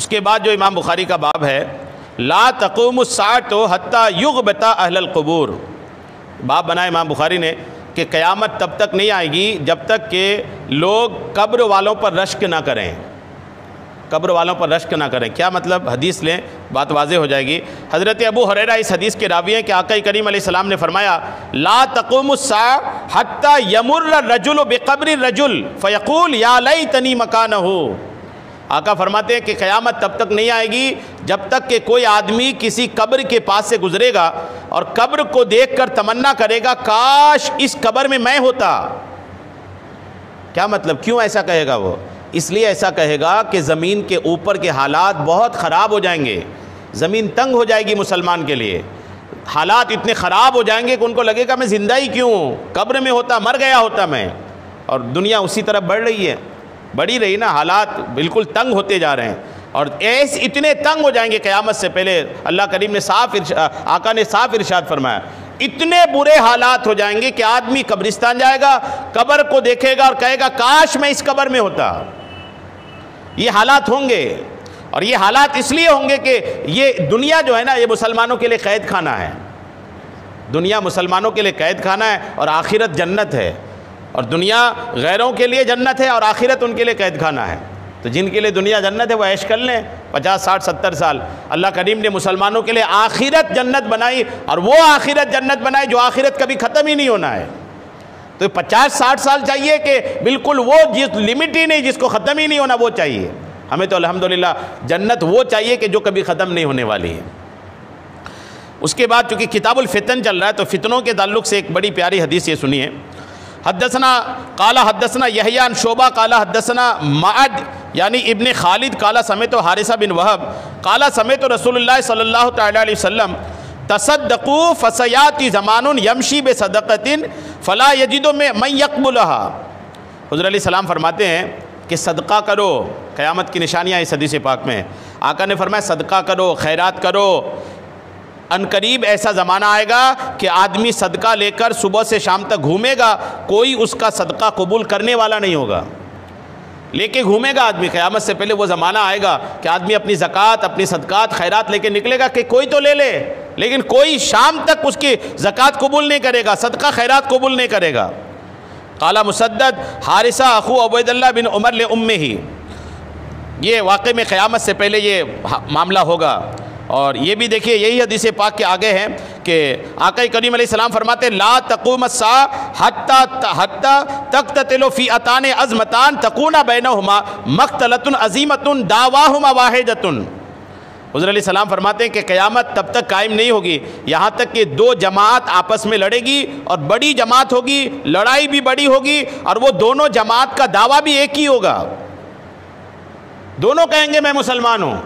اس کے بعد جو امام بخاری کا باب ہے لا تقوم الساعۃ حتی یغبط اہل القبور، باب بنایا امام بخاری نے کہ قیامت تب تک نہیں آئے گی جب تک کہ لوگ قبر والوں پر رشک نہ کریں، قبر والوں پر رشک نہ کریں۔ کیا مطلب؟ حدیث لیں، بات واضح ہو جائے گی۔ حضرت ابو ہریرہ اس حدیث کے راوی ہیں کہ آقا کریم علیہ السلام نے فرمایا لا تقوم الساعہ حتی یمر الرجل بقبر الرجل فیقول یا لیتنی مکانہ۔ آقا فرماتے ہیں کہ قیامت تب تک نہیں آئے گی جب تک کہ کوئی آدمی کسی قبر کے پاس سے گزرے گا اور قبر کو دیکھ کر تمنا کرے گا کاش اس قبر میں ہوتا۔ کیا مطلب؟ کیوں ایسا کہے گا وہ؟ اس لیے ایسا کہے گا کہ زمین کے اوپر کے حالات بہت خراب ہو جائیں گے، زمین تنگ ہو جائے گی مسلمان کے لیے، حالات اتنے خراب ہو جائیں گے کہ ان کو لگے گا میں زندہ ہی کیوں ہوں، قبر میں ہوتا مر گیا ہوتا میں۔ اور دنیا اسی طرح بڑھ رہی ہے، بڑھی رہی نا، حالات بالکل تنگ ہوتے جا رہے ہیں، اور ایسے اتنے تنگ ہو جائیں گے قیامت سے پہلے۔ اللہ کریم نے آقا نے صاف ارشاد فرمایا اتنے برے حالات ہو جائیں گے کہ آدمی قبرستان جائے گا، قبر کو دیکھے گا اور کہے گا کاش میں اس قبر میں ہوتا۔ یہ حالات ہوں گے، اور یہ حالات اس لیے ہوں گے کہ یہ دنیا جو ہے نا یہ مسلمانوں کے لیے قید خانہ ہے، دنیا مسلمانوں کے لیے قید خانہ ہے اور آخرت جنت ہے، اور دنیا غیروں کے لیے جنت ہے اور آخرت ان کے لیے قید خانہ ہے۔ تو جن کے لیے دنیا جنت ہے وہ عیش کر لیں 50 60 70 سال۔ اللہ کریم نے مسلمانوں کے لیے آخرت جنت بنائی، اور وہ آخرت جنت بنائی جو آخرت کبھی ختم ہی نہیں ہونا ہے۔ تو 50 60 سال چاہیے کہ بالکل وہ جس لمٹ ہی نہیں، جس کو ختم ہی نہیں ہونا وہ چاہیے ہمیں۔ تو الحمدللہ جنت وہ چاہیے کہ جو کبھی ختم نہیں ہونے والی ہے۔ اس کے بعد چونکہ کتاب الفتن چل رہا ہے تو فتنوں کے تعلق سے ایک بڑی پیاری حدیث یہ سنیے۔ حدثنا قال حدثنا یحیی عن شعبہ قال حدثنا معد یعنی ابن خالد قال سمعت حارثہ بن وہب قال سمعت رسول اللہ صلی اللہ تعالی علیہ وسلم تصدقوا فسیاتی زمان یمشی بصدقۃ فلا یجد من یقبلها۔ حضور علیہ السلام فرماتے ہیں کہ صدقہ کرو، قیامت کی نشانیاں اس حدیث پاک میں آقا نے فرمایا صدقہ کرو، خیرات کرو، ان قریب ایسا زمانہ آئے گا کہ آدمی صدقہ لے کر صبح سے شام تک گھومے گا، کوئی اس کا صدقہ قبول کرنے والا نہیں ہوگا، لے کے گھومے گا آدمی۔ قیامت سے پہلے وہ زمانہ آئے گا کہ آدمی اپنی زکوٰۃ، اپنی صدقات، خیرات لے کے نکلے گا کہ کوئی تو لے لے، لیکن کوئی شام تک اس کی زکوٰۃ قبول نہیں کرے گا، صدقہ خیرات قبول نہیں کرے گا۔ قال مسدد حارثہ اخو عبید اللہ بن عمر لامہ، یہ واقع میں قیامت سے پہلے یہ معاملہ ہوگا۔ اور یہ بھی دیکھیے یہی حدیث پاک کے آگے ہیں کہ آقا کریم علیہ السلام فرماتے ہیں لا تقوم الساعہ حتی تقتتل فئتان عظمتان تکون بینہما مقتلۃ عظیمۃ دعواہما واحدۃ۔ حضور علیہ السلام فرماتے ہیں کہ قیامت تب تک قائم نہیں ہوگی یہاں تک کہ دو جماعت آپس میں لڑے گی، اور بڑی جماعت ہوگی، لڑائی بھی بڑی ہوگی، اور وہ دونوں جماعت کا دعویٰ بھی ایک ہی ہوگا، دونوں کہیں گے میں مسلمان ہوں،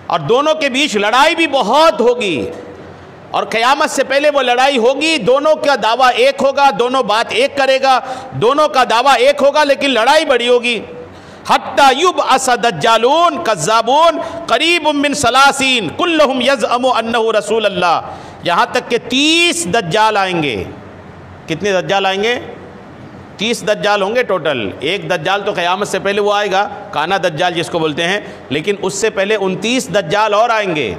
اور دونوں کے بیچ لڑائی بھی بہت ہوگی، اور قیامت سے پہلے وہ لڑائی ہوگی، دونوں کا دعویٰ ایک ہوگا، دونوں بات ایک کرے گا، دونوں کا دعویٰ ایک ہوگا، لیکن لڑائی بڑی ہوگی۔ حتی یبعث دجالون کذابون قریب من 30 کلہم یزعم انہ رسول اللہ، یہاں تک کہ 30 دجال آئیں گے۔ کتنے دجال آئیں گے؟ 30 دجال ہوں گے ٹوٹل۔ ایک دجال تو قیامت سے پہلے وہ آئے گا، کانا دجال جس کو بولتے ہیں، لیکن اس سے پہلے 29 دجال اور آئیں گے۔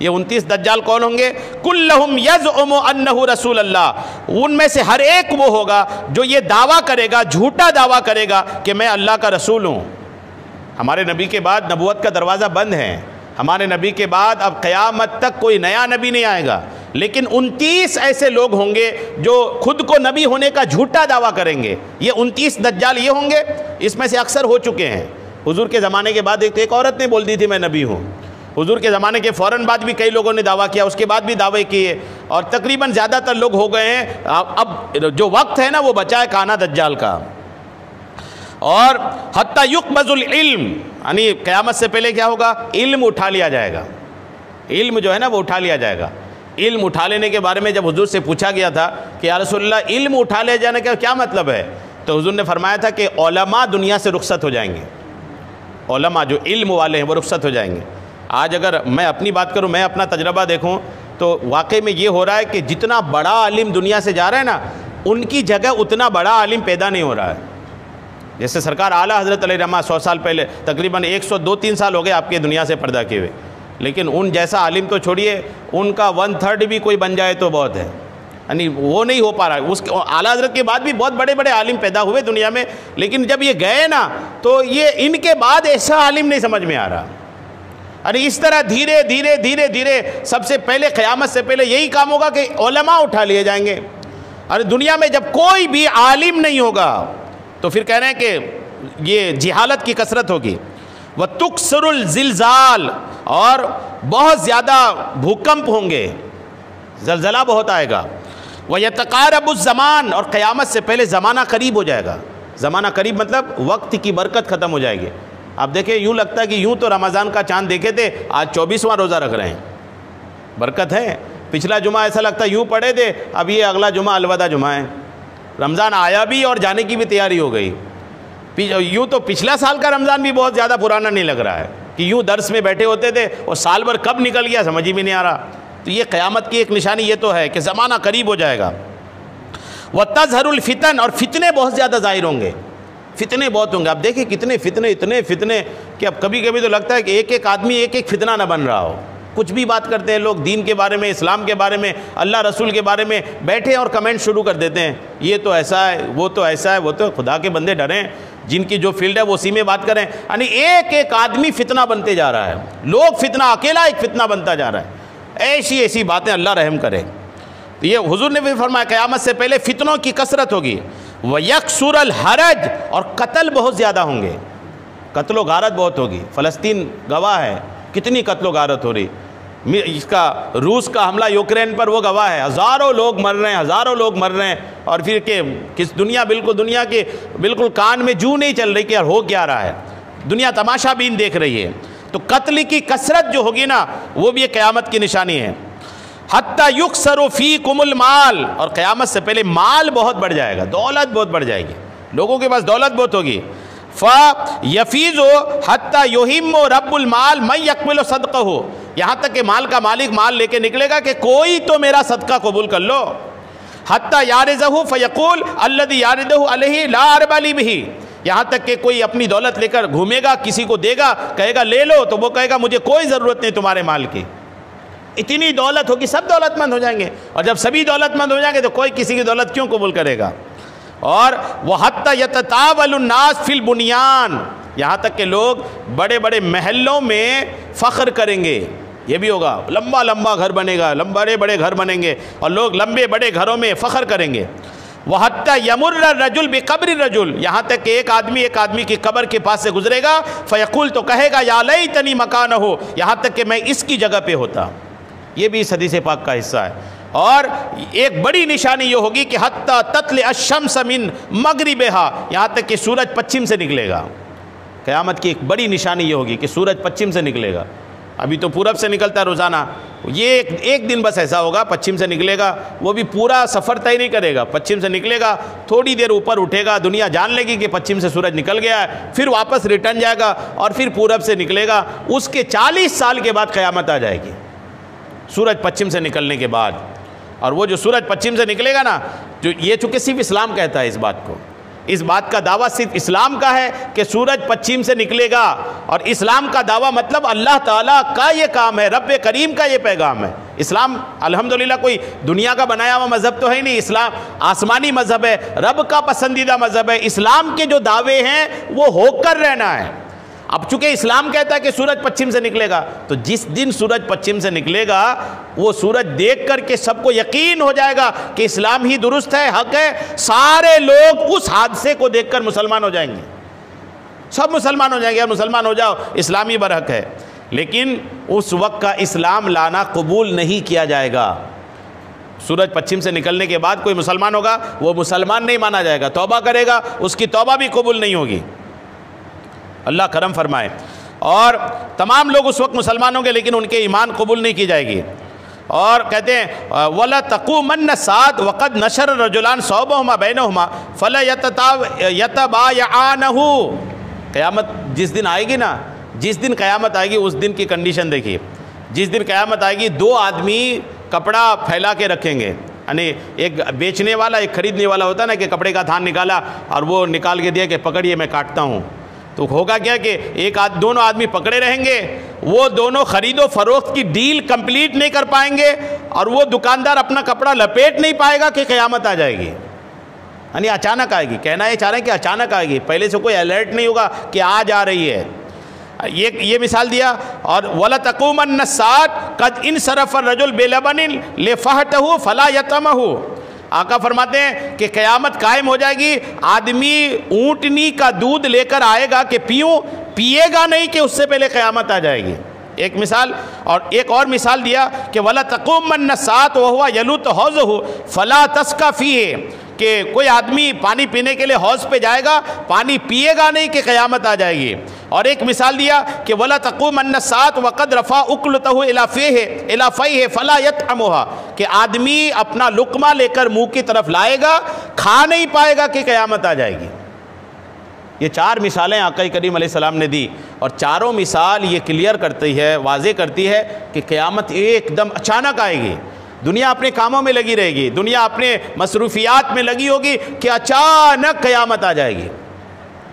یہ 29 دجال کون ہوں گے؟ کلہم یزعم انہ رسول اللہ، ان میں سے ہر ایک وہ ہوگا جو یہ دعویٰ کرے گا، جھوٹا دعویٰ کرے گا کہ میں اللہ کا رسول ہوں۔ ہمارے نبی کے بعد نبوت کا دروازہ بند ہے، ہمارے نبی کے بعد اب قیامت تک کوئی نیا نبی نہیں آئے گا، لیکن 29 ایسے لوگ ہوں گے جو خود کو نبی ہونے کا جھوٹا دعویٰ کریں گے۔ یہ 29 دجال یہ ہوں گے، اس میں سے اکثر ہو چکے ہیں۔ حضور کے زمانے کے بعد ایک عورت نے بول دی تھی میں نبی ہوں، حضور کے زمانے کے فوراً بعد بھی کئی لوگوں نے دعویٰ کیا، اس کے بعد بھی دعوے کیے، اور تقریباً زیادہ تر لوگ ہو گئے ہیں۔ اب جو وقت ہے نا وہ بچا ہے کانا دجال کا۔ اور حتی یقبض العلم، یعنی قیامت سے پہلے کیا ہوگا؟ علم اٹھا لیا جائے گا، علم جو ہے نا وہ اٹھا لیا جائے گا۔ علم اٹھا لینے کے بارے میں جب حضور سے پوچھا گیا تھا کہ یا رسول اللہ علم اٹھا لے جانے کا کیا مطلب ہے، تو حضور نے فرمایا تھا کہ علماء دنیا سے رخصت ہو جائیں گے، علماء جو علم والے ہیں وہ رخصت ہو جائیں گے۔ آج اگر میں اپنی بات کروں، میں اپنا تجربہ دیکھوں تو واقعی میں یہ ہو رہا ہے کہ جتنا بڑا عالم دنیا سے جا رہا ہے نا، ان کی جگہ اتنا بڑا عالم پیدا نہیں ہو رہا ہے۔ جیسے سرکار اعلیٰ حضرت علیہ رحمہ 100 سال پہلے تقریباً 102-3 سال ہو گئے آپ کے دنیا سے پردہ کیے ہوئے، لیکن ان جیسا عالم تو چھوڑیے، ان کا 1/3 بھی کوئی بن جائے تو بہت ہے، یعنی وہ نہیں ہو پا رہا ہے۔ اس کے اعلیٰ حضرت کے بعد بھی بہت بڑے بڑے عالم پیدا ہوئے دنیا میں، لیکن جب یہ گئے نا تو یہ ان کے بعد ایسا عالم نہیں سمجھ میں آ رہا۔ یعنی اس طرح دھیرے دھیرے دھیرے دھیرے سب سے پہلے قیامت سے پہلے یہی کام ہوگا کہ علماء اٹھا لیے جائیں گے، اور دنیا میں جب کوئی بھی عالم نہیں ہوگا تو پھر کہہ رہے ہیں کہ یہ جہالت کی کثرت ہوگی۔ وَتُكْسِرُ الزلزال، اور بہت زیادہ بھوکمپ ہوں گے، زلزلہ بہت آئے گا۔ وَيَتَقَارَبُ الزَّمَانُ، اور قیامت سے پہلے زمانہ قریب ہو جائے گا۔ زمانہ قریب مطلب وقت کی برکت ختم ہو جائے گی۔ آپ دیکھیں یوں لگتا ہے کہ یوں تو رمضان کا چاند دیکھے تھے، آج 24واں روزہ رکھ رہے ہیں، برکت ہے۔ پچھلا جمعہ ایسا لگتا ہے یوں پڑھے تھے، اب یہ اگلا جمعہ الوداع جمعہ ہے، رمضان آیا بھی اور جانے کی بھی تیاری ہو گئی۔ یوں تو پچھلا سال کا رمضان بھی بہت زیادہ پرانا نہیں لگ رہا ہے کہ یوں درس میں بیٹھے ہوتے تھے اور سال بھر کب نکل گیا سمجھ ہی بھی نہیں آ رہا۔ تو یہ قیامت کی ایک نشانی یہ تو ہے کہ زمانہ قریب ہو جائے گا۔ وَتَظْهَرُ الْفِتَنُ، اور فتنے بہت زیادہ ظاہر ہوں گے، فتنے بہت ہوں گے۔ آپ دیکھیں کتنے فتنے، اتنے فتنے کہ اب کبھی کبھی تو لگتا ہے کہ ایک ایک آدمی ایک ایک فتنہ نہ بن رہا ہو۔ کچھ بھی بات کرتے ہیں لوگ دین کے بارے میں، اسلام کے بارے میں، اللہ رسول کے بارے میں، بیٹھے اور کمنٹ شروع کر دیتے ہیں، یہ تو ایسا ہے، وہ تو ایسا ہے، وہ تو خدا کے بندے ڈریں، جن کی جو فیلڈ ہے وہ اسی میں بات کریں۔ یعنی ایک ایک آدمی فتنہ بنتے جا رہا ہے، لوگ فتنہ، اکیلا ایک فتنہ بنتا جا رہا ہے، ایسی ایسی باتیں، اللہ رحم کرے۔ تو یہ حضور نے بھی فرمایا قیامت سے پہلے فتنوں کی کثرت ہوگی۔ وَيَكْسُرَ الْحَرَجُ، اور قتل بہت زیادہ ہوں گے، قتل و غارت بہت ہوگی۔ فلسطین گواہ ہے کتنی قتل و غارت ہو رہی، اس کا روس کا حملہ یوکرین پر وہ گواہ ہے، ہزاروں لوگ مر رہے ہیں، ہزاروں لوگ مر رہے ہیں، اور پھر کہ کس دنیا کے بالکل کان میں جو نہیں چل رہی کہ ہو کیا رہا ہے، دنیا تماشا بین دیکھ رہی ہے۔ تو قتل کی کثرت جو ہوگی نا وہ بھی ایک قیامت کی نشانی ہے۔ حَتَّى يُكْسَرُ فِيكُمُ الْمَالِ، اور قیامت سے پہلے مال بہت بڑھ جائے گا، دولت بہت بڑھ جائے گی، لوگوں کے پاس دولت بہت ہوگی۔ فَيَفِيضُ حَتَّى يُهِمُّ رَبُّ الْمَالِ مَن يَقْبِلُ صَدْقَهُ، یہاں تک کہ مال کا مالک مال لے کے نکلے گا کہ کوئی تو میرا صدقہ قبول کر لو۔ حَتَّى يَعْرِضَهُ فَيَقُولُ الَّذِي يَعْرِضُهُ عَلَيْهِ لَا أَرْبَ لِي بِهِ، یہاں تک کہ کوئی اپنی دولت لے کر گھومے گا، کسی کو دے گا، کہے گا لے لو، تو وہ کہے گا مجھے کوئی ضرورت نہیں تمہارے مال کی۔ اتنی دولت ہوگی، سب دولت مند ہو جائیں گے، اور جب سبھی دولت مند ہو جائیں گے تو کوئی کسی کی دولت کیوں قبول کرے گا۔ اور وَحَتَّى يَتَطَاوَلُ النَّاسُ فِي الْبُنْيَانِ، یہاں تک کہ لوگ بڑے بڑے محلوں میں فخر کریں گے، یہ بھی ہوگا، لمبا لمبا گھر بنے گا، بڑے بڑے گھر بنیں گے اور لوگ لمبے بڑے گھروں میں فخر کریں گے۔ وَحَتَّى يَمُرَّ الرَّجُلُ بِقَبْرِ الرَّجُلِ، یہاں تک کہ ایک آدمی کی قبر کے پاس سے گزرے گا، فَيَقُولُ، تو کہے گا یا لیتنی مکانہ، یہاں تک کہ میں اس کی جگہ پہ ہوتا۔ یہ بھی اس حدیث پاک کا حصہ ہے۔ اور ایک بڑی نشانی یہ ہوگی کہ حتیٰ تطلع الشمس من مغربہا، یہاں تک کہ سورج پچھم سے نکلے گا۔ قیامت کی ایک بڑی نشانی یہ ہوگی کہ سورج پچھم سے نکلے گا، ابھی تو پورب سے نکلتا ہے روزانہ، یہ ایک دن بس ایسا ہوگا پچھم سے نکلے گا، وہ بھی پورا سفر طے نہیں کرے گا، پچھم سے نکلے گا، تھوڑی دیر اوپر اٹھے گا، دنیا جان لے گی کہ پچھم سے سورج نکل گیا ہے، پھر واپس ریٹرن جائے گا اور پھر پورب سے نکلے گا۔ اس کے 40 سال کے بعد قیامت آ جائے گی سورج پچھم سے نکلنے کے بعد۔ اور وہ جو سورج پچھم سے نکلے گا نا، جو یہ چونکہ صرف اسلام کہتا ہے اس بات کو، اس بات کا دعویٰ صرف اسلام کا ہے کہ سورج پچھم سے نکلے گا، اور اسلام کا دعویٰ مطلب اللہ تعالیٰ کا یہ کام ہے، رب کریم کا یہ پیغام ہے۔ اسلام الحمدللہ کوئی دنیا کا بنایا ہوا مذہب تو ہے نہیں، اسلام آسمانی مذہب ہے، رب کا پسندیدہ مذہب ہے۔ اسلام کے جو دعوے ہیں وہ ہو کر رہنا ہے۔ اب چونکہ اسلام کہتا ہے کہ سورج پچھم سے نکلے گا، تو جس دن سورج پچھم سے نکلے گا وہ سورج دیکھ کر کے سب کو یقین ہو جائے گا کہ اسلام ہی درست ہے، حق ہے، سارے لوگ اس حادثے کو دیکھ کر مسلمان ہو جائیں گے، سب مسلمان ہو جائیں گے، مسلمان ہو جاؤ، اسلامی برحق ہے۔ لیکن اس وقت کا اسلام لانا قبول نہیں کیا جائے گا۔ سورج پچھم سے نکلنے کے بعد کوئی مسلمان ہوگا، وہ مسلمان نہیں مانا جائے گا، توبہ کرے گا، اس کی توبہ بھی قبول نہیں ہوگی۔ اللہ کرم فرمائے۔ اور تمام لوگ اس وقت مسلمان ہوں گے لیکن ان کے ایمان قبول نہیں کی جائے گی۔ اور کہتے ہیں وَلَا تَقُومَنَّ السَّاعَةُ وَقَدْ نَشَرَ الرَّجُلَانِ ثَوْبَهُمَا بَيْنَهُمَا فَلَا يَتَبَايَعَانَهُ، قیامت جس دن آئے گی نا، جس دن قیامت آئے گی اس دن کی کنڈیشن دیکھیے۔ جس دن قیامت آئے گی، دو آدمی کپڑا پھیلا کے رکھیں گے، یعنی ایک بیچنے والا ایک خریدنے والا ہوتا ہے نا کہ کپڑے کا تھان نکالا اور وہ نکال کے دیا کہ پکڑیے میں کاٹتا ہوں، تو ہوگا کیا کہ دونوں آدمی پکڑے رہیں گے، وہ دونوں خرید و فروخت کی ڈیل کمپلیٹ نہیں کر پائیں گے اور وہ دکاندار اپنا کپڑا لپیٹ نہیں پائے گا کہ قیامت آ جائے گی، یعنی اچانک آئے گی۔ کہنا یہ چاہ رہے ہیں کہ اچانک آئے گی، پہلے سے کوئی الرٹ نہیں ہوگا کہ آج آ رہی ہے۔ یہ مثال دیا۔ اور وَلَتَقُومَنَّ السَّاعَةُ قَدْ انصرف الرجل بِلَبَنٍ لِفَحْتَهُ فَلَا يَطْعَمُهُ۔ آقا فرماتے ہیں کہ قیامت قائم ہو جائے گی، آدمی اونٹنی کا دودھ لے کر آئے گا کہ پیے گا نہیں کہ اس سے پہلے قیامت آ جائے گی۔ ایک مثال، اور ایک اور مثال دیا کہ وَلَتَقُومَنَّ السَّاعَةُ وَهُوَ يَلُوطُ حَوْضَهُ فَلَا تَسْقَ فِيهِ، کہ کوئی آدمی پانی پینے کے لیے حوض پہ جائے گا، پانی پیے گا نہیں کہ قیامت آ جائے گی۔ اور ایک مثال دیا کہ وَلَا تَقُومَنَّ السَّاعَةُ وَقَدْ رَفَعَ أُكْلَتَهُ إِلَى فَيْهِ فَلَا يَطْعَمُهَا، کہ آدمی اپنا لقمہ لے کر منہ کی طرف لائے گا، کھا نہیں پائے گا کہ قیامت آ جائے گی۔ یہ چار مثالیں آقا کریم علیہ السلام نے دی، اور چاروں مثال یہ کلیئر کرتی ہے، واضح کرتی ہے کہ قیامت ایک دم اچانک آئے گی۔ دنیا اپنے کاموں میں لگی رہے گی، دنیا اپنے مصروفیات میں لگی ہوگی کہ اچانک قیامت آ جائے گی۔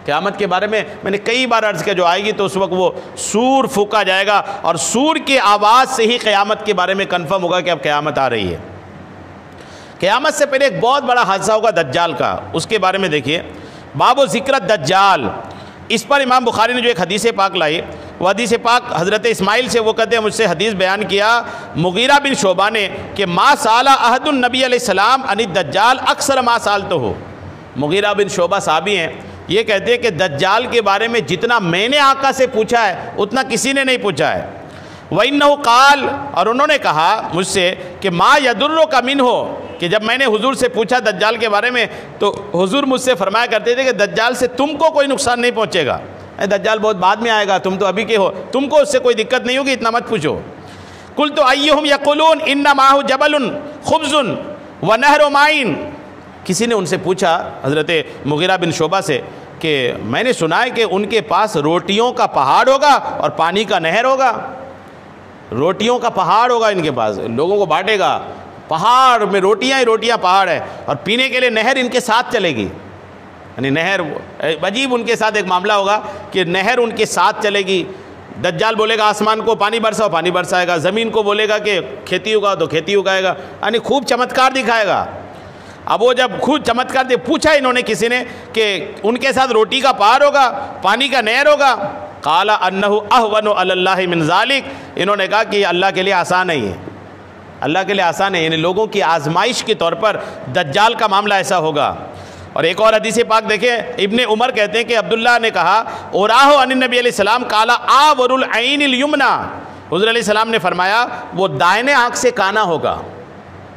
قیامت کے بارے میں نے کئی بار عرض کیا، جو آئے گی تو اس وقت وہ سور پھونکا جائے گا، اور سور کی آواز سے ہی قیامت کے بارے میں کنفرم ہوگا کہ اب قیامت آ رہی ہے۔ قیامت سے پہلے ایک بہت بڑا حادثہ ہوگا دجال کا، اس کے بارے میں دیکھیے۔ باب و ذکر دجال، اس پر امام بخاری نے جو ایک حدیث پاک لائی، وہ حدیث پاک حضرت اسماعیل سے، وہ کہتے ہیں مجھ سے حدیث بیان کیا مغیرہ بن شعبہ نے کہ ما سال احد النبی علیہ السلام عن الدجال اکثر ما سالتہ ہو۔ مغیرہ بن شعبہ صحابی ہیں، یہ کہتے ہیں کہ دجال کے بارے میں جتنا میں نے آقا سے پوچھا ہے اتنا کسی نے نہیں پوچھا ہے۔ وَإِنَّهُ قال، اور انہوں نے کہا مجھ سے کہ ما يَدُرُّكَ مِنْهُ، کہ جب میں نے حضور سے پوچھا دجال کے بارے میں تو حضور مجھ سے فرمایا کرتے تھے کہ دجال سے تم کو کوئی نقصان نہیں پہنچے گا، دجال بہت بعد میں آئے گا، تم تو ابھی کے ہو، تم کو اس سے کوئی دقت نہیں ہوگی، اتنا مت پوچھو۔ قُلْتُ أَيُّهُمْ يَقُولُونَ إِنَّ مَعَهُ جَبَلٌ خُبْزٌ وَنَهْرُ مَاءٍ، کسی نے ان سے پوچھا حضرت مغیرہ بن شعبہ سے کہ میں نے سنا ہے کہ ان کے پاس روٹیوں کا پہاڑ ہوگا اور پانی کا نہر ہوگا، روٹیوں کا پہاڑ ہوگا ان کے پاس، لوگوں کو بانٹے گا، پہاڑ میں روٹیاں ہی روٹیاں پہاڑ ہے، اور پینے کے لیے نہر ان کے ساتھ چلے گی، یعنی نہر عجیب ان کے ساتھ ایک معاملہ ہوگا کہ نہر ان کے ساتھ چلے گی۔ دجال بولے گا آسمان کو پانی برساؤ، پانی برسائے گا، زمین کو بولے گا کہ کھیتی ہوگا تو کھیتی اگائے گا، یعنی خوب چمتکار دکھائے گا۔ اب وہ جب خود چمتکار پوچھا انہوں نے کسی نے کہ ان کے ساتھ روٹی کا پہاڑ ہوگا، پانی کا نہر ہوگا، قال انہ اہون علی اللہ من ذالک، انہوں نے کہا کہ یہ اللہ کے لیے آسان ہے، یہ اللہ کے لیے آسان ہے، یعنی لوگوں کی آزمائش کے طور پر دجال کا معاملہ ایسا ہوگا۔ اور ایک اور حدیث پاک دیکھیں، ابن عمر کہتے ہیں کہ عبداللہ نے کہا اوراہ عن النبی علیہ السلام قال آور العین الیمنا، حضور علیہ السلام نے فرمایا وہ دائنے آنکھ سے کانا ہوگا،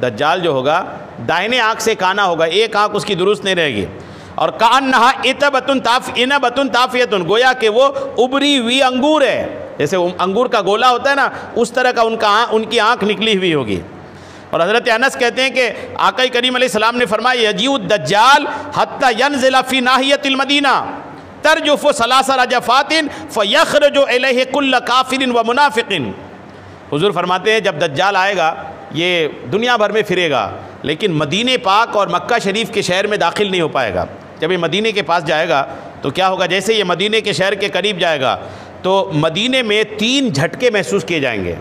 دجال جو ہوگا دائنے آنکھ سے کانا ہوگا، ایک آنکھ اس کی درست نہیں رہے گی، اور کأنہا عنبۃ طافیۃ، گویا کہ وہ ابری ہوئی انگور ہے، جیسے انگور کا گولا ہوتا ہے نا، اس طرح کا ان کی آنکھ نکلی ہوئی ہوگی۔ اور حضرت انس کہتے ہیں کہ آقا کریم علیہ السلام نے فرمایا یجیء الدجال حتی ینزل فی ناحیۃ المدینہ ترجف ثلاث رجفات فیخرج الیہ کل کافر و منافق، حضور فرماتے ہیں جب دجال آئے گا یہ دنیا بھر میں پھرے گا، لیکن مدینہ پاک اور مکہ شریف کے شہر میں داخل نہیں ہو پائے گا۔ جب یہ مدینہ کے پاس جائے گا تو کیا ہوگا، جیسے یہ مدینہ کے شہر کے قریب جائے گا تو مدینہ میں 3 جھٹکے محسوس کیے جائیں گے۔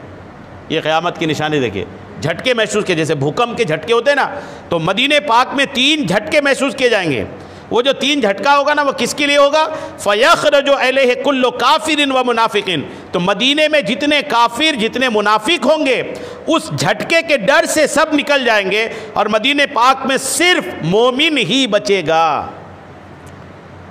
یہ قیامت کی نشانی دیکھیں، جھٹکے محسوس کیے، جیسے بھوکمپ کے جھٹکے ہوتے ہیں نا، تو مدینہ پاک میں 3 جھٹکے محسوس کیے جائیں گے۔ وہ جو 3 جھٹکا ہوگا نا وہ کس کے لیے ہوگا، فَيَخْرَجُ إِلَيْهِ كُلُّ كَافِرٍ وَمُنَافِقٍ، تو مدینے میں جتنے کافر جتنے منافق ہوں گے اس جھٹکے کے ڈر سے سب نکل جائیں گے، اور مدینہ پاک میں صرف مومن ہی بچے گا۔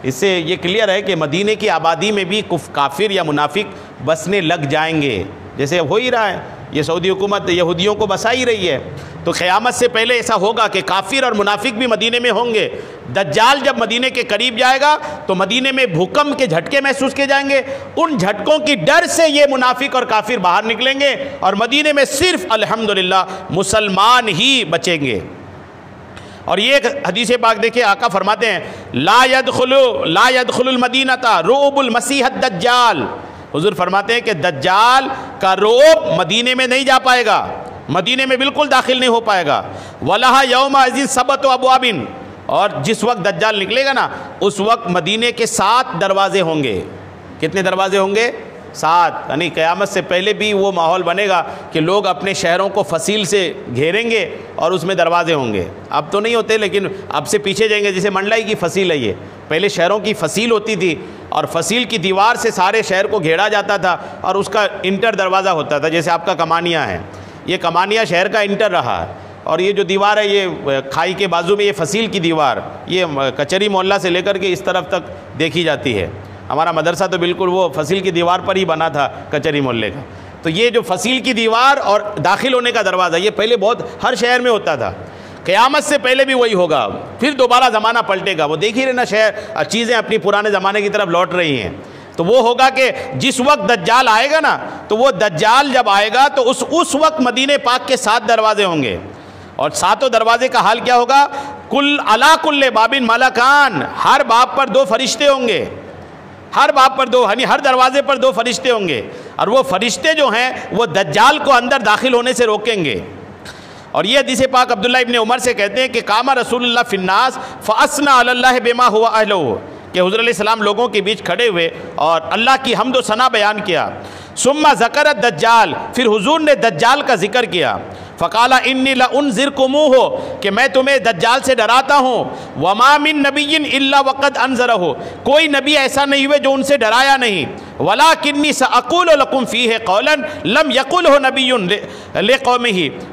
اس سے یہ کلیئر ہے کہ مدینہ کی آبادی میں بھی کافر یا منافق بسنے لگ جائیں گے، جیسے ہو ہی رہا ہے، یہ سعودی حکومت یہودیوں کو بسا ہی رہی ہے، تو قیامت سے پہلے ایسا ہوگا کہ کافر اور منافق بھی مدینے میں ہوں گے۔ دجال جب مدینے کے قریب جائے گا تو مدینے میں بھوکمپ کے جھٹکے محسوس کیے جائیں گے، ان جھٹکوں کی ڈر سے یہ منافق اور کافر باہر نکلیں گے، اور مدینے میں صرف الحمدللہ مسلمان ہی بچیں گے۔ اور یہ ایک حدیث پاک دیکھیں، آقا فرماتے ہیں لا يدخل المدینۃ رعب المسیح الدجال، حضور فرماتے ہیں کہ دجال کا رعب مدینے میں نہیں جا پائے گا، مدینے میں بالکل داخل نہیں ہو پائے گا۔ وَلَهَا يَوْمَئِذٍ سَبْعَةُ أَبْوَابٍ، اور جس وقت دجال نکلے گا نا اس وقت مدینے کے 7 دروازے ہوں گے۔ کتنے دروازے ہوں گے؟ 7۔ یعنی قیامت سے پہلے بھی وہ ماحول بنے گا کہ لوگ اپنے شہروں کو فصیل سے گھیریں گے اور اس میں دروازے ہوں گے۔ اب تو نہیں ہوتے لیکن اب سے پیچھے جائیں گے، جیسے منڈلائی کی فصیل ہے، یہ پہلے شہروں کی فصیل ہوتی تھی اور فصیل کی دیوار سے سارے شہر کو گھیرا جاتا تھا اور اس کا انٹر دروازہ ہوتا تھا، جیسے آپ کا کمانیہ ہے، یہ کمانیہ شہر کا انٹر رہا ہے، اور یہ جو دیوار ہے یہ کھائی کے بازو میں یہ فصیل کی دیوار، یہ کچہری محلہ سے لے کر کے اس طرف تک دیکھی جاتی ہے۔ ہمارا مدرسہ تو بالکل وہ فصیل کی دیوار پر ہی بنا تھا کچہری محلے کا۔ تو یہ جو فصیل کی دیوار اور داخل ہونے کا دروازہ یہ پہلے بہت ہر شہر میں ہوتا تھا، قیامت سے پہلے بھی وہی ہوگا، پھر دوبارہ زمانہ پلٹے گا۔ وہ دیکھ ہی رہے نا شہر چیزیں اپنی پرانے زمانے کی طرف لوٹ رہی ہیں۔ تو وہ ہوگا کہ جس وقت دجال آئے گا نا تو وہ دجال جب آئے گا تو اس وقت مدینہ پاک کے 7 دروازے ہوں گے، اور 7 دروازے کا حال کیا ہوگا؟ علی کل باب ملکان، ہر باب پر 2 فرشتے ہوں گے، ہر باب پر 2، یعنی ہر دروازے پر 2 فرشتے ہوں گے، اور وہ فرشتے جو ہیں وہ دجال کو اندر داخل ہونے سے روکیں گے۔ اور یہ حدیث پاک عبداللہ ابن عمر سے کہتے ہیں کہ قام رسول اللہ فی الناس فاثنى علی اللہ بما هو اہلہ، کہ حضور علیہ السلام لوگوں کے بیچ کھڑے ہوئے اور اللہ کی حمد و ثنا بیان کیا۔ ثم ذکر الدجال، پھر حضور نے دجال کا ذکر کیا۔ فقال انی لانذرکموہ، کہ میں تمہیں دجال سے ڈراتا ہوں۔ وما من نبی الا وقد انذرہ، کوئی نبی ایسا نہیں ہوئے جو ان سے ڈرایا نہیں۔ ولکنی ساقول لکم فیہ قولا لم یقلہ نبی لقومہ،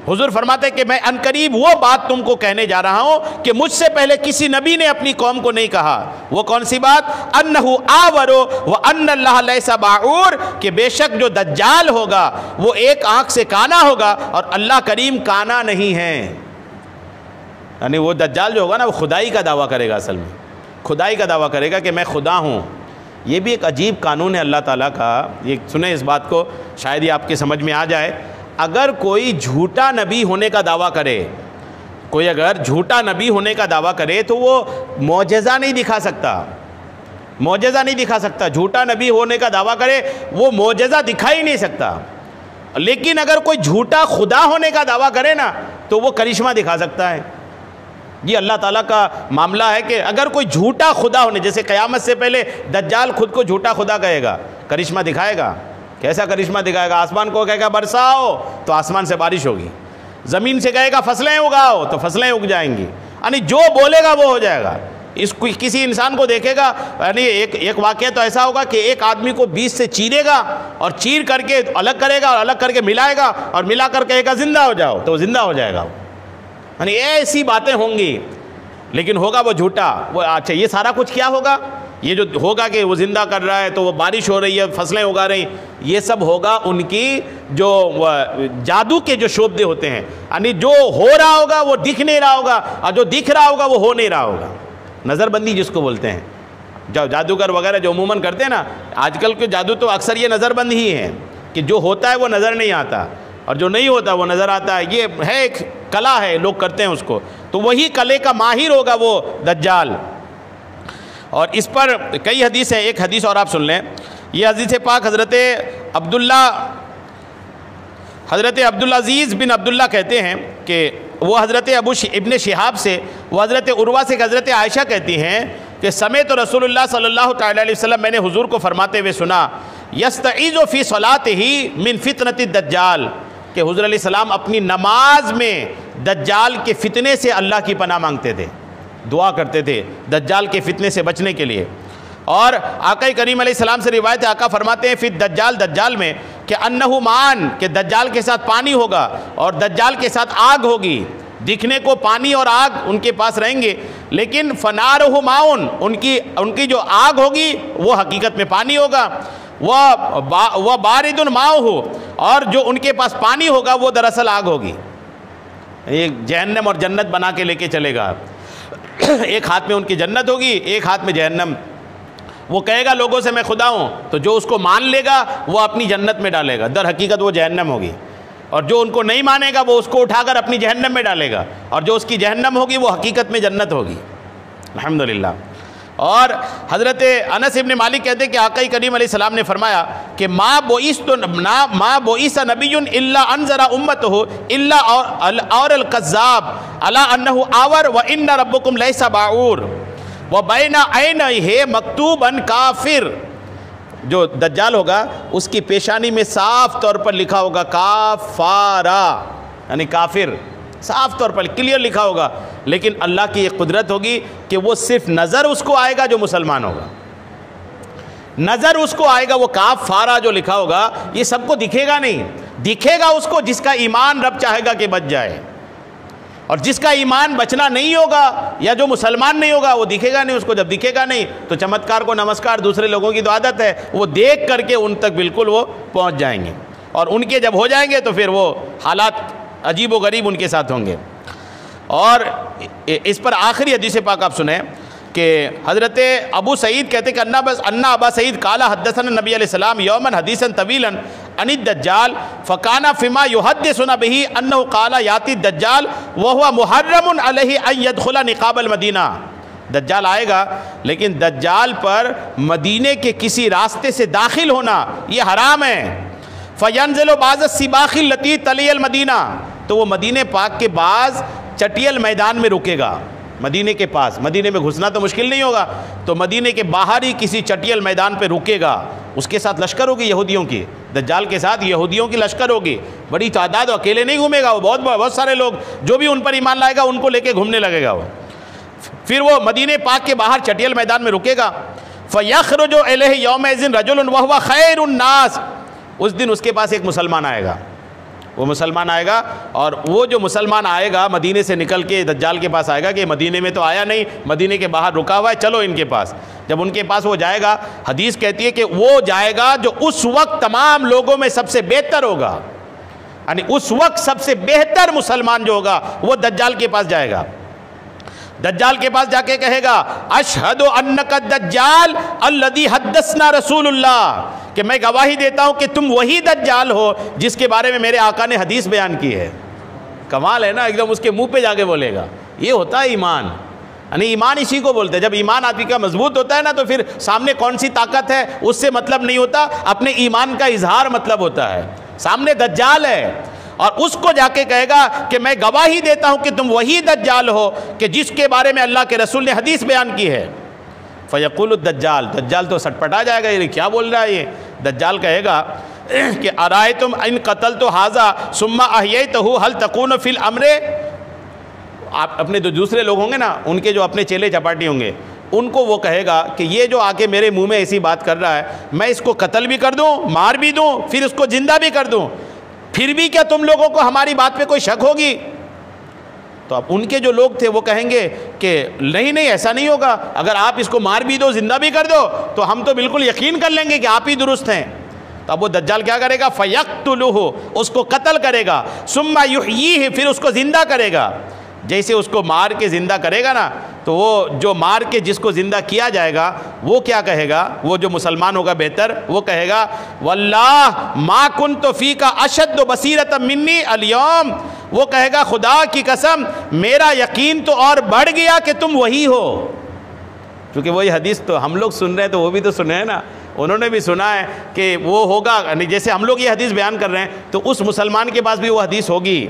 حضور فرماتے ہیں کہ میں عنقریب وہ بات تم کو کہنے جا رہا ہوں کہ مجھ سے پہلے کسی نبی نے اپنی قوم کو نہیں کہا۔ وہ کون سی بات؟ انہ آور وان اللہ لیس باعور، کہ بے شک جو دجال ہوگا وہ ایک آنکھ سے کانا ہوگا اور اللہ کریم کانا نہیں ہے۔ یعنی وہ دجال جو ہوگا نا وہ خدائی کا دعویٰ کرے گا، اصل میں خدائی کا دعویٰ کرے گا کہ میں خدا ہوں۔ یہ بھی ایک عجیب قانون ہے اللہ تعالیٰ کا، یہ سنیں اس بات کو، شاید یہ آپ کے سمجھ میں آ جائے۔ اگر کوئی جھوٹا نبی ہونے کا دعویٰ کرے، کوئی اگر جھوٹا نبی ہونے کا دعویٰ کرے تو وہ معجزہ نہیں دکھا سکتا، معجزہ نہیں دکھا سکتا۔ جھوٹا نبی ہونے کا دعویٰ کرے وہ معجزہ دکھا ہی نہیں سکتا، لیکن اگر کوئی جھوٹا خدا ہونے کا دعویٰ کرے نا تو وہ کرشمہ دکھا سکتا ہے۔ یہ اللہ تعالیٰ کا معاملہ ہے کہ اگر کوئی جھوٹا خدا ہونے، جیسے قیامت سے پہلے دجال خود کو جھوٹا خدا کہے گا، کرشمہ دکھائے گا۔ کیسا کرشمہ دکھائے گا؟ آسمان کو کہے گا برساؤ تو آسمان سے بارش ہوگی، زمین سے کہے گا فصلیں اگاؤ تو فصلیں اگ جائیں گی، یعنی جو بولے گا وہ ہو جائے گا۔ کسی انسان کو دیکھے گا، یعنی ایک واقعہ تو ایسا ہوگا کہ ایک آدمی کو 20 سے چیرے گا اور چیر کر کے الگ کرے گا اور الگ کر کے ملائے گا اور ملا کر کہے گا زندہ ہو جاؤ تو وہ زندہ ہو جائے گا۔ یعنی ایسی باتیں ہوں گی، لیکن ہوگا وہ جھوٹا۔ وہ اچھا یہ سارا کچھ کیا ہوگا؟ یہ جو ہوگا کہ وہ زندہ کر رہا ہے تو وہ بارش ہو رہی ہے، فصلیں اگا رہی، یہ سب ہوگا ان کی جو جادو کے جو شعبے ہوتے ہیں، یعنی جو ہو رہا ہوگا وہ دکھ نہیں رہا ہوگا اور جو دکھ رہا ہوگا وہ ہو نہیں رہا ہوگا۔ نظر بندی جس کو بولتے ہیں، جو جادوگر وغیرہ جو عموماً کرتے ہیں نا، آج کل کے جادو تو اکثر یہ نظر بند ہی ہیں کہ جو ہوتا ہے وہ نظر نہیں آتا اور جو نہیں ہوتا وہ نظر آتا ہے۔ یہ ہے ایک کلا ہے، لوگ کرتے ہیں اس کو، تو وہی کلے کا ماہر ہوگا وہ دجال۔ اور اس پر کئی حدیث ہیں، ایک حدیث اور آپ سن لیں۔ یہ حدیث پاک حضرت عبدالعزیز بن عبداللہ کہتے ہیں کہ وہ حضرت ابن شہاب سے، وہ حضرت عروہ سے، حضرت عائشہ کہتی ہیں کہ سمعت رسول اللہ صلی اللہ تعالی علیہ وسلم، میں نے حضور کو فرماتے ہوئے سنا، یستعیذ فی صلاتہ من فتنۃ الدجال، کہ حضور علیہ السلام اپنی نماز میں دجال کے فتنے سے اللہ کی پناہ مانگتے تھے، دعا کرتے تھے دجال کے فتنے سے بچنے کے لیے۔ اور آقا کریم علیہ السلام سے روایت ہے، آقا فرماتے ہیں فی الدجال، دجال میں، کہ انہ مان، کہ دجال کے ساتھ پانی ہوگا اور دجال کے ساتھ آگ ہوگی۔ دکھنے کو پانی اور آگ ان کے پاس رہیں گے، لیکن فنارہ ماؤن، ان کی جو آگ ہوگی وہ حقیقت میں پانی ہوگا، وہ بارد ماؤ ہو، اور جو ان کے پاس پانی ہوگا وہ دراصل آگ ہوگی۔ ایک جہنم اور جنت بنا کے لے کے چلے گا، ایک ہاتھ میں ان کی جنت ہوگی، ایک ہاتھ میں جہنم۔ وہ کہے گا لوگوں سے میں خدا ہوں، تو جو اس کو مان لے گا وہ اپنی جنت میں ڈالے گا، در حقیقت وہ جہنم ہوگی، اور جو ان کو نہیں مانے گا وہ اس کو اٹھا کر اپنی جہنم میں ڈالے گا، اور جو اس کی جہنم ہوگی وہ حقیقت میں جنت ہوگی۔ الحمدللہ۔ اور حضرت انس ابن مالک کہتے ہیں کہ آقا کریم علیہ السلام نے فرمایا کہ ما بوئس نبی الا انذر امته الا اور الکذاب الا انه آور وان ربکم لیس باعور وبین عینیہ مکتوبا کافر. جو دجال ہوگا اس کی پیشانی میں صاف طور پر لکھا ہوگا کافارا یعنی کافر، صاف طور پر کلیئر لکھا ہوگا. لیکن اللہ کی یہ قدرت ہوگی کہ وہ صرف نظر اس کو آئے گا جو مسلمان ہوگا، نظر اس کو آئے گا وہ کافارا جو لکھا ہوگا، یہ سب کو دکھے گا نہیں. دکھے گا اس کو جس کا ایمان رب چاہے گا کہ بچ جائے، اور جس کا ایمان بچنا نہیں ہوگا یا جو مسلمان نہیں ہوگا وہ دکھے گا نہیں اس کو. جب دکھے گا نہیں تو چمتکار کو نمسکار دوسرے لوگوں کی تو عادت ہے، وہ دیکھ کر کے ان تک بالکل وہ پہنچ جائیں گے، اور ان کے جب ہو جائیں گے تو پھر وہ حالات عجیب و غریب ان کے ساتھ ہوں گے. اور اس پر آخری حدیث پاک آپ سنیں کہ حضرت ابو سعید کہتے ہیں کہ انا ابا سعید قال حدثنا نبی علیہ السلام یوما حدیثا طویلا عن الدجال فکان فيما يحدثنا به انه قال یاتی الدجال وهو محرم علیہ ان يدخل نقاب المدینہ. دجال آئے گا لیکن دجال پر مدینے کے کسی راستے سے داخل ہونا یہ حرام ہے. فینزل بعض السباخ التي تلی المدینہ، تو وہ مدینے پاک کے بعض چٹیل میدان میں رکے گا. مدینے کے پاس، مدینے میں گھسنا تو مشکل نہیں ہوگا تو مدینے کے باہر ہی کسی چٹیل میدان پہ رکے گا. اس کے ساتھ لشکر ہوگی یہودیوں کی، دجال کے ساتھ یہودیوں کی لشکر ہوگی، بڑی تعداد. اکیلے نہیں گھومے گا وہ، بہت سارے لوگ جو بھی ان پر ایمان لائے گا ان کو لے کے گھومنے لگے گا وہ. پھر وہ مدینے پاک کے باہر چٹیل میدان میں رکے گا. فَيَخْرُجُ إِلَيْهِ يَوْمَئِذٍ رَجُلٌ وَهُوَ خَيْرُ النَّاسِ. اس دن اس کے پاس ایک مسلمان آئے گا، وہ مسلمان آئے گا، اور وہ جو مسلمان آئے گا مدینے سے نکل کے دجال کے پاس آئے گا کہ مدینے میں تو آیا نہیں، مدینے کے باہر رکا ہوا ہے، چلو ان کے پاس. جب ان کے پاس وہ جائے گا، حدیث کہتی ہے کہ وہ جائے گا جو اس وقت تمام لوگوں میں سب سے بہتر ہوگا، یعنی اس وقت سب سے بہتر مسلمان جو ہوگا وہ دجال کے پاس جائے گا. دجال کے پاس جا کے کہے گا اشہد انک الدجال الذی حدثنا رسول اللہ، کہ میں گواہی دیتا ہوں کہ تم وہی دجال ہو جس کے بارے میں میرے آقا نے حدیث بیان کی ہے. کمال ہے نا، ایک دم اس کے منہ پہ جا کے بولے گا. یہ ہوتا ہے ایمان، یعنی ایمان اسی کو بولتے ہیں. جب ایمان آدمی کا مضبوط ہوتا ہے نا تو پھر سامنے کون سی طاقت ہے اس سے مطلب نہیں ہوتا، اپنے ایمان کا اظہار مطلب ہوتا ہے. سامنے دجال ہے اور اس کو جا کے کہے گا کہ میں گواہی دیتا ہوں کہ تم وہی دجال ہو کہ جس کے بارے میں اللہ کے رسول نے حدیث بیان کی ہے. فیقول الدجال، دجال تو سٹپٹا جائے گا، یہ کیا بول رہا ہے یہ. دجال کہے گا کہ ارائیتم ان قتلت ھذا ثم احییتہ هل تکون فی الامر. آپ اپنے جو دوسرے لوگ ہوں گے نا، ان کے جو اپنے چیلے چپاٹی ہوں گے، ان کو وہ کہے گا کہ یہ جو آ کے میرے منہ میں ایسی بات کر رہا ہے، میں اس کو قتل بھی کر دوں، مار بھی دوں، پھر اس کو زندہ بھی کر دوں، پھر بھی کیا تم لوگوں کو ہماری بات پہ کوئی شک ہوگی؟ تو اب ان کے جو لوگ تھے وہ کہیں گے کہ نہیں ایسا نہیں ہوگا، اگر آپ اس کو مار بھی دو، زندہ بھی کر دو تو ہم تو بالکل یقین کر لیں گے کہ آپ ہی درست ہیں. تو اب وہ دجال کیا کرے گا؟ فَيَقْتُلُهُ، اس کو قتل کرے گا. ثُمَّ يُحْيِيهِ، پھر اس کو زندہ کرے گا. جیسے اس کو مار کے زندہ کرے گا نا، تو وہ جو مار کے جس کو زندہ کیا جائے گا وہ کیا کہے گا؟ وہ جو مسلمان ہوگا بہتر، وہ کہے گا واللہ ما کنت فیک اشد بصیرۃ منی اليوم. وہ کہے گا خدا کی قسم میرا یقین تو اور بڑھ گیا کہ تم وہی ہو. کیونکہ وہی حدیث تو ہم لوگ سن رہے ہیں تو وہ بھی تو سن رہے ہیں نا، انہوں نے بھی سنا ہے کہ وہ ہوگا. جیسے ہم لوگ یہ حدیث بیان کر رہے ہیں تو اس مسلمان کے پاس بھی وہ حدیث ہوگی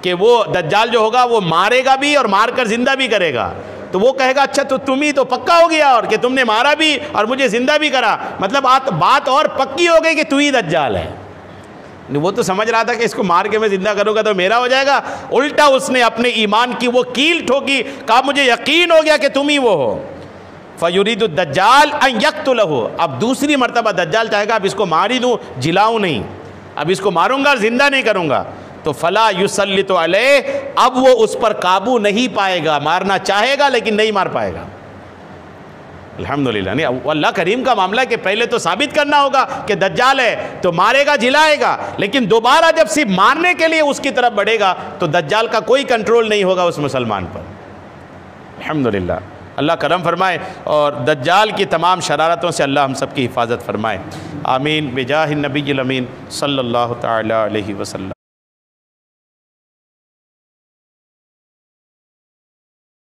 کہ وہ دجال جو ہوگا وہ مارے گا بھی اور مار کر زندہ بھی کرے گا. تو وہ کہے گا اچھا تو تم ہی تو پکا ہو گیا اور کہ تم نے مارا بھی اور مجھے زندہ بھی کرا، مطلب بات اور پکی ہو گئی کہ تو ہی دجال ہے. وہ تو سمجھ رہا تھا کہ اس کو مار کے میں زندہ کروں گا تو میرا ہو جائے گا، الٹا اس نے اپنے ایمان کی وہ کیل ٹھوکی، کہا مجھے یقین ہو گیا کہ تم ہی وہ ہو. فَيُرِيدُ الدَّجَّالُ أَن يَقْتُلَهُ. اب دوسری مرتبہ دجال چاہے گا اب اس کو مار ہی دوں، جلاؤں نہیں، اب اس کو ماروں گا اور زندہ نہیں کروں گا. تو فلا یسلط علیہ، اب وہ اس پر قابو نہیں پائے گا، مارنا چاہے گا لیکن نہیں مار پائے گا. الحمدللہ. نہیں اللہ کریم کا معاملہ ہے کہ پہلے تو ثابت کرنا ہوگا کہ دجال ہے تو مارے گا، جلائے گا، لیکن دوبارہ جب صرف مارنے کے لیے اس کی طرف بڑھے گا تو دجال کا کوئی کنٹرول نہیں ہوگا اس مسلمان پر. الحمدللہ. اللہ کرم فرمائے اور دجال کی تمام شرارتوں سے اللہ ہم سب کی حفاظت فرمائے. آمین بجاہ النبی الامین صلی اللہ تعالی علیہ وسلم.